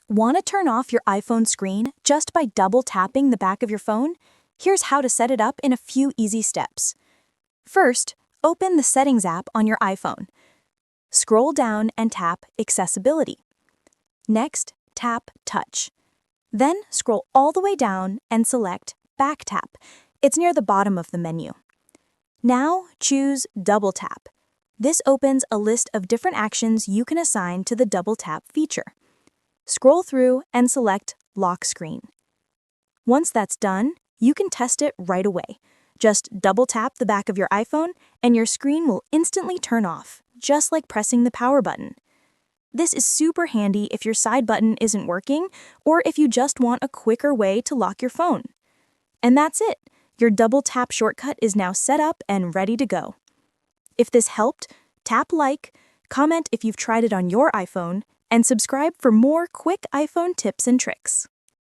Want to turn off your iPhone screen just by double tapping the back of your phone? Here's how to set it up in a few easy steps. First, open the Settings app on your iPhone. Scroll down and tap Accessibility. Next, tap Touch. Then scroll all the way down and select Back Tap. It's near the bottom of the menu. Now choose Double Tap. This opens a list of different actions you can assign to the Double Tap feature. Scroll through and select Lock Screen. Once that's done, you can test it right away. Just double tap the back of your iPhone and your screen will instantly turn off, just like pressing the power button. This is super handy if your side button isn't working or if you just want a quicker way to lock your phone. And that's it. Your double tap shortcut is now set up and ready to go. If this helped, tap like, comment if you've tried it on your iPhone, and subscribe for more quick iPhone tips and tricks.